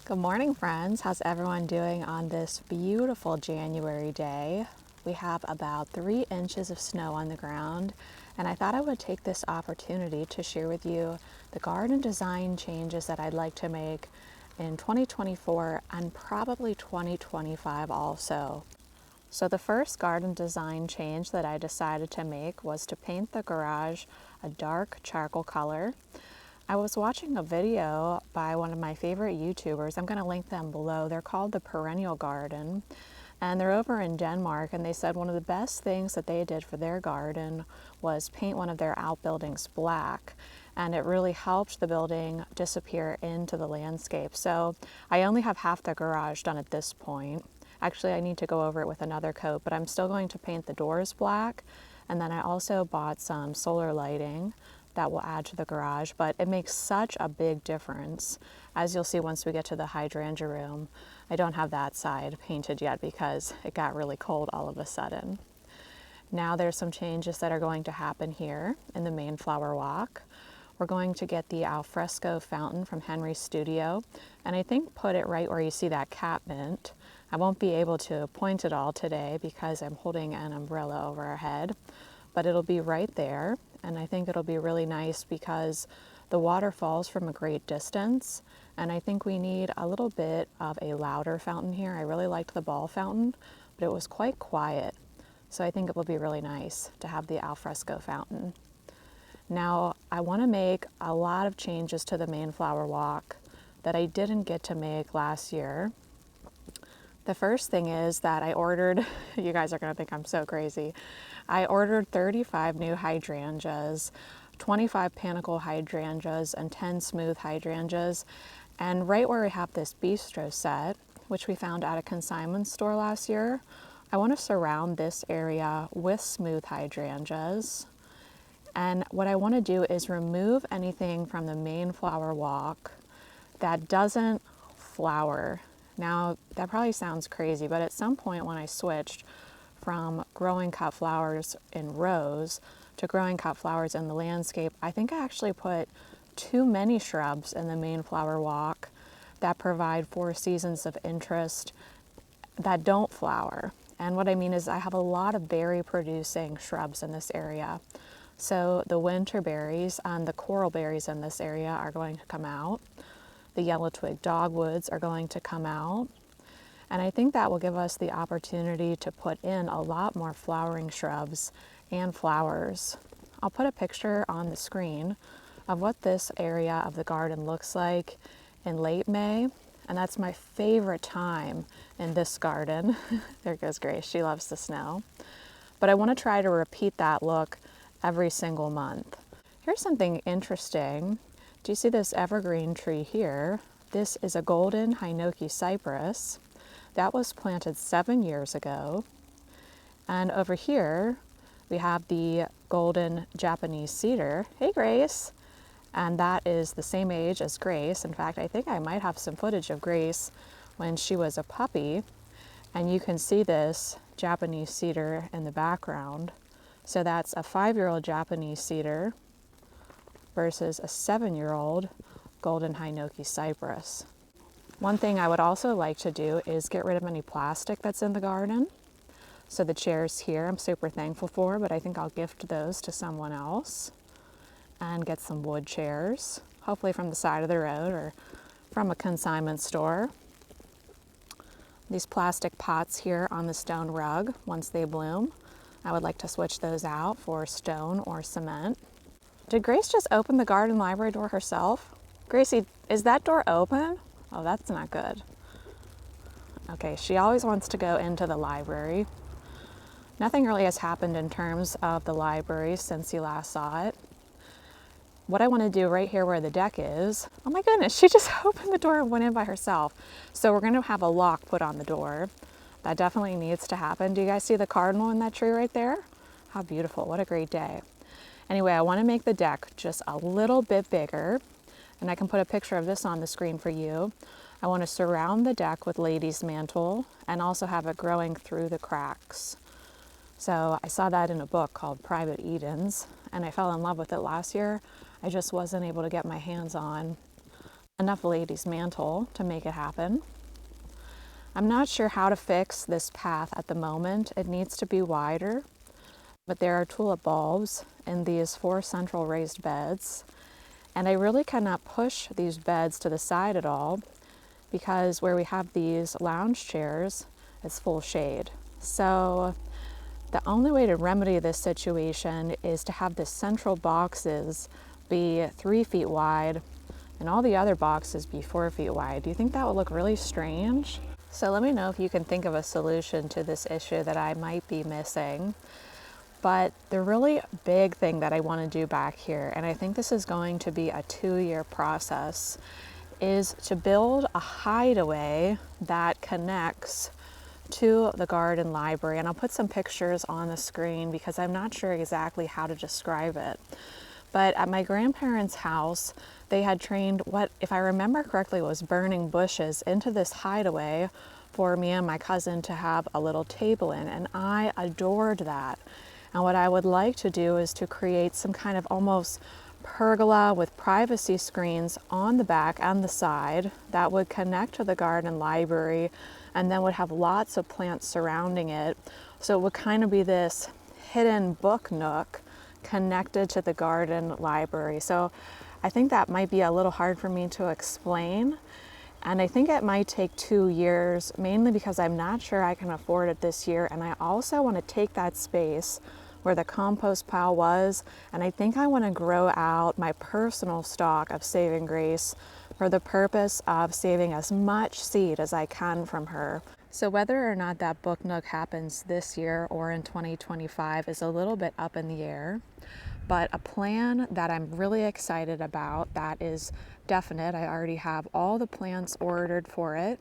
Good morning, friends. How's everyone doing on this beautiful January day? We have about 3 inches of snow on the ground, and I thought I would take this opportunity to share with you the garden design changes that I'd like to make in 2024 and probably 2025 also. So the first garden design change that I decided to make was to paint the garage a dark charcoal color. I was watching a video by one of my favorite YouTubers. I'm going to link them below. They're called The Perennial Garden, and they're over in Denmark, and they said one of the best things that they did for their garden was paint one of their outbuildings black, and it really helped the building disappear into the landscape. So I only have half the garage done at this point. Actually, I need to go over it with another coat, but I'm still going to paint the doors black, and then I also bought some solar lighting that will add to the garage, but it makes such a big difference. As you'll see once we get to the hydrangea room, I don't have that side painted yet because it got really cold all of a sudden. Now there's some changes that are going to happen here in the main flower walk. We're going to get the alfresco fountain from Henry's studio, and I think put it right where you see that catmint. I won't be able to point it all today because I'm holding an umbrella over our head, but it'll be right there, and I think it'll be really nice because the water falls from a great distance, and I think we need a little bit of a louder fountain here. I really liked the ball fountain, but it was quite quiet, so I think it will be really nice to have the alfresco fountain. Now, I want to make a lot of changes to the main flower walk that I didn't get to make last year. The first thing is that I ordered, you guys are going to think I'm so crazy, I ordered 35 new hydrangeas, 25 panicle hydrangeas, and 10 smooth hydrangeas. And right where we have this bistro set, which we found at a consignment store last year, I want to surround this area with smooth hydrangeas. And what I want to do is remove anything from the main flower walk that doesn't flower. Now, that probably sounds crazy, but at some point when I switched from growing cut flowers in rows to growing cut flowers in the landscape, I think I actually put too many shrubs in the main flower walk that provide 4 seasons of interest that don't flower. And what I mean is I have a lot of berry producing shrubs in this area. So the winter berries and the coral berries in this area are going to come out. The yellow twig dogwoods are going to come out. And I think that will give us the opportunity to put in a lot more flowering shrubs and flowers. I'll put a picture on the screen of what this area of the garden looks like in late May. And that's my favorite time in this garden. There goes Grace, she loves the snow. But I want to try to repeat that look every single month. Here's something interesting. Do you see this evergreen tree here? This is a golden hinoki cypress that was planted 7 years ago. And over here, we have the golden Japanese cedar. Hey, Grace. And that is the same age as Grace. In fact, I think I might have some footage of Grace when she was a puppy. And you can see this Japanese cedar in the background. So that's a 5-year-old Japanese cedar versus a 7-year-old golden hinoki cypress. One thing I would also like to do is get rid of any plastic that's in the garden. So the chairs here I'm super thankful for, but I think I'll gift those to someone else and get some wood chairs, hopefully from the side of the road or from a consignment store. These plastic pots here on the stone rug, once they bloom, I would like to switch those out for stone or cement. Did Grace just open the garden library door herself? Gracie, is that door open? Oh, that's not good. Okay, she always wants to go into the library. Nothing really has happened in terms of the library since you last saw it. What I want to do right here where the deck is, oh my goodness, she just opened the door and went in by herself. So we're going to have a lock put on the door. That definitely needs to happen. Do you guys see the cardinal in that tree right there? How beautiful, what a great day. Anyway, I want to make the deck just a little bit bigger, and I can put a picture of this on the screen for you. I want to surround the deck with lady's mantle and also have it growing through the cracks. So I saw that in a book called Private Edens, and I fell in love with it last year. I just wasn't able to get my hands on enough ladies' mantle to make it happen. I'm not sure how to fix this path at the moment. It needs to be wider, but there are tulip bulbs in these 4 central raised beds, and I really cannot push these beds to the side at all because where we have these lounge chairs, it's full shade. So the only way to remedy this situation is to have the central boxes be 3 feet wide and all the other boxes be 4 feet wide. Do you think that would look really strange? So let me know if you can think of a solution to this issue that I might be missing. But the really big thing that I want to do back here, and I think this is going to be a 2-year process, is to build a hideaway that connects to the garden library. And I'll put some pictures on the screen because I'm not sure exactly how to describe it. But at my grandparents' house, they had trained what, if I remember correctly, was burning bushes into this hideaway for me and my cousin to have a little table in, and I adored that. And what I would like to do is to create some kind of almost pergola with privacy screens on the back and the side that would connect to the garden library and then would have lots of plants surrounding it. So it would kind of be this hidden book nook connected to the garden library. So I think that might be a little hard for me to explain. And I think it might take 2 years, mainly because I'm not sure I can afford it this year. And I also want to take that space where the compost pile was, and I think I want to grow out my personal stock of Saving Grace for the purpose of saving as much seed as I can from her. So whether or not that book nook happens this year or in 2025 is a little bit up in the air. But a plan that I'm really excited about that is definite. I already have all the plants ordered for it.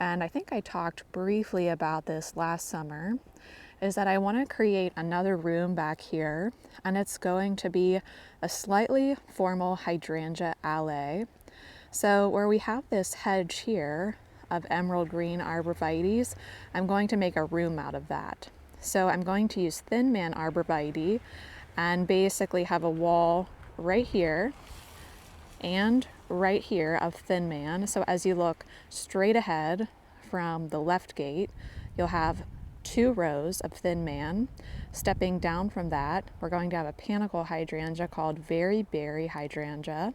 And I think I talked briefly about this last summer, is that I want to create another room back here. And it's going to be a slightly formal Hydrangea Allée. So where we have this hedge here of emerald green arborvitaes, I'm going to make a room out of that. So I'm going to use Thin Man arborvitae and basically have a wall right here and right here of Thin Man. So as you look straight ahead from the left gate, you'll have 2 rows of Thin Man. Stepping down from that, we're going to have a panicle hydrangea called Very Berry Hydrangea,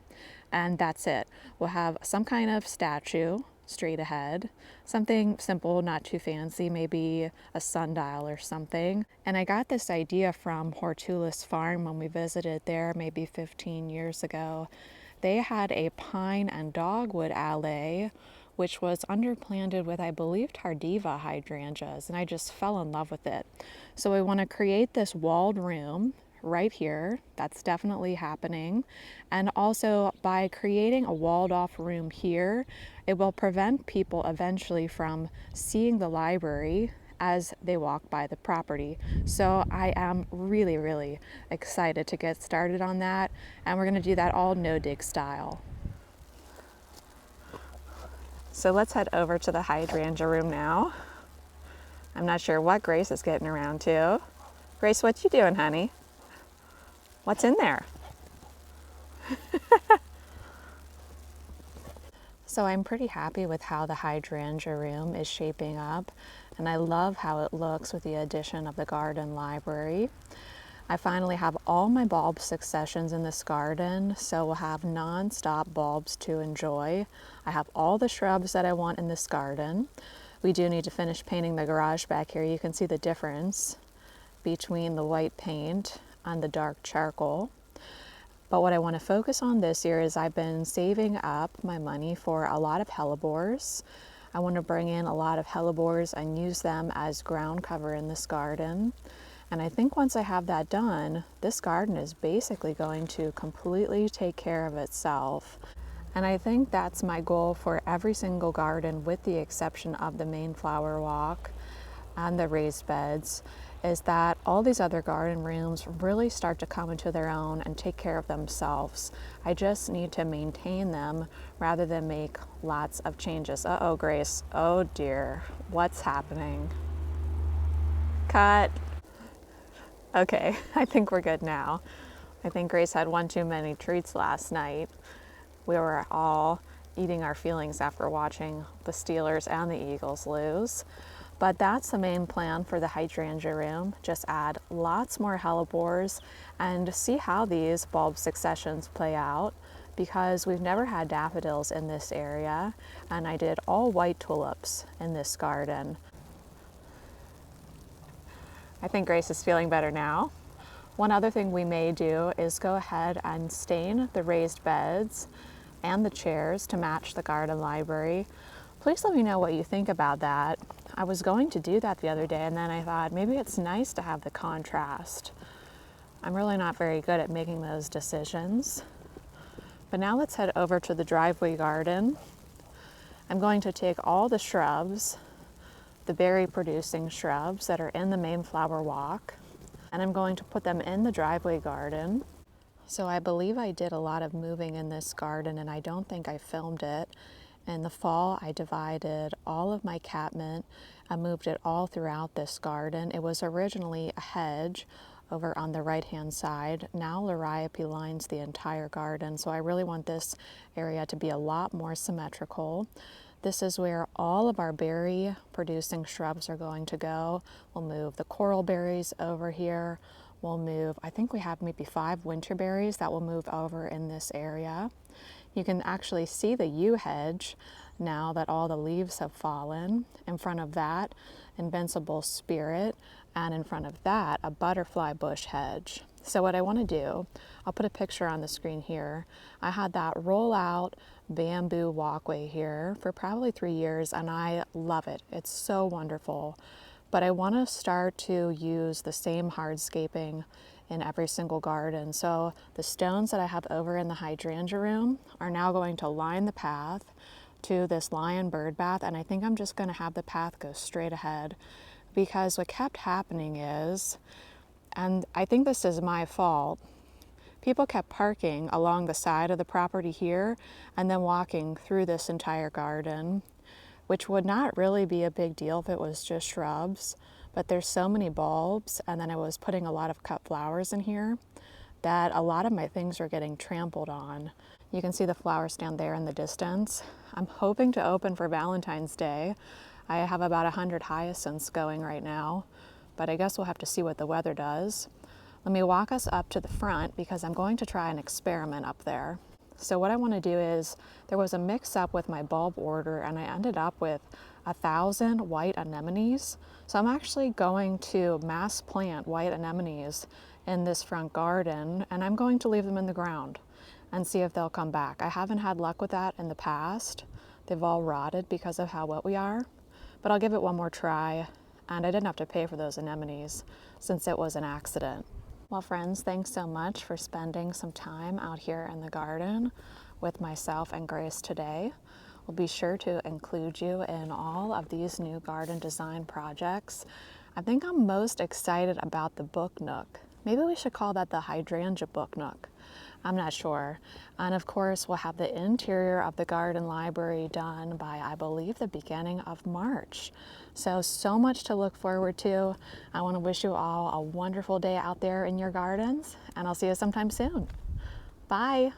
and that's it. We'll have some kind of statue straight ahead, something simple, not too fancy, maybe a sundial or something. And I got this idea from Hortulis Farm when we visited there maybe 15 years ago. They had a pine and dogwood alley which was underplanted with, I believe, tardiva hydrangeas, and I just fell in love with it. So I want to create this walled room right here. That's definitely happening. And also by creating a walled off room here, it will prevent people eventually from seeing the library as they walk by the property. So I am really, really excited to get started on that. And we're going to do that all no dig style. So let's head over to the hydrangea room now. I'm not sure what Grace is getting around to. Grace, what you doing, honey? What's in there? So I'm pretty happy with how the hydrangea room is shaping up, and I love how it looks with the addition of the garden library. I finally have all my bulb successions in this garden, so we'll have non-stop bulbs to enjoy. I have all the shrubs that I want in this garden. We do need to finish painting the garage back here. You can see the difference between the white paint and the dark charcoal. But what I want to focus on this year is I've been saving up my money for a lot of hellebores. I want to bring in a lot of hellebores and use them as ground cover in this garden. And I think once I have that done, this garden is basically going to completely take care of itself. And I think that's my goal for every single garden, with the exception of the main flower walk and the raised beds, is that all these other garden rooms really start to come into their own and take care of themselves. I just need to maintain them rather than make lots of changes. Uh-oh, Grace. Oh dear. What's happening? Cut. Okay, I think we're good now. I think Grace had one too many treats last night. We were all eating our feelings after watching the Steelers and the Eagles lose. But that's the main plan for the hydrangea room. Just add lots more hellebores and see how these bulb successions play out, because we've never had daffodils in this area, and I did all white tulips in this garden. I think Grace is feeling better now. One other thing we may do is go ahead and stain the raised beds and the chairs to match the garden library. Please let me know what you think about that. I was going to do that the other day, and then I thought maybe it's nice to have the contrast. I'm really not very good at making those decisions. But now let's head over to the driveway garden. I'm going to take all the shrubs, the berry producing shrubs that are in the main flower walk, and I'm going to put them in the driveway garden. So I believe I did a lot of moving in this garden, and I don't think I filmed it. In the fall, I divided all of my catmint and moved it all throughout this garden. It was originally a hedge over on the right-hand side. Now liriope lines the entire garden, so I really want this area to be a lot more symmetrical. This is where all of our berry producing shrubs are going to go. We'll move the coral berries over here. We'll move, I think we have maybe 5 winter berries that will move over in this area. You can actually see the yew hedge now that all the leaves have fallen. In front of that, invincible spirit, and in front of that, a butterfly bush hedge. So what I want to do, I'll put a picture on the screen here. I had that roll out bamboo walkway here for probably 3 years, and I love it. It's so wonderful. But I want to start to use the same hardscaping in every single garden. So the stones that I have over in the hydrangea room are now going to line the path to this lion bird bath, and I think I'm just going to have the path go straight ahead, because what kept happening is, and I think this is my fault, people kept parking along the side of the property here and then walking through this entire garden, which would not really be a big deal if it was just shrubs, but there's so many bulbs, and then I was putting a lot of cut flowers in here that a lot of my things are getting trampled on. You can see the flower stand there in the distance. I'm hoping to open for Valentine's Day. I have about 100 hyacinths going right now, but I guess we'll have to see what the weather does. Let me walk us up to the front, because I'm going to try an experiment up there. So what I want to do is, there was a mix up with my bulb order, and I ended up with 1,000 white anemones. So I'm actually going to mass plant white anemones in this front garden, and I'm going to leave them in the ground and see if they'll come back. I haven't had luck with that in the past. They've all rotted because of how wet we are, but I'll give it one more try. And I didn't have to pay for those anemones since it was an accident. Well, friends, thanks so much for spending some time out here in the garden with myself and Grace today. We'll be sure to include you in all of these new garden design projects. I think I'm most excited about the book nook. Maybe we should call that the hydrangea book nook. I'm not sure. And of course, we'll have the interior of the garden library done by, I believe, the beginning of March. So much to look forward to. I want to wish you all a wonderful day out there in your gardens, and I'll see you sometime soon. Bye.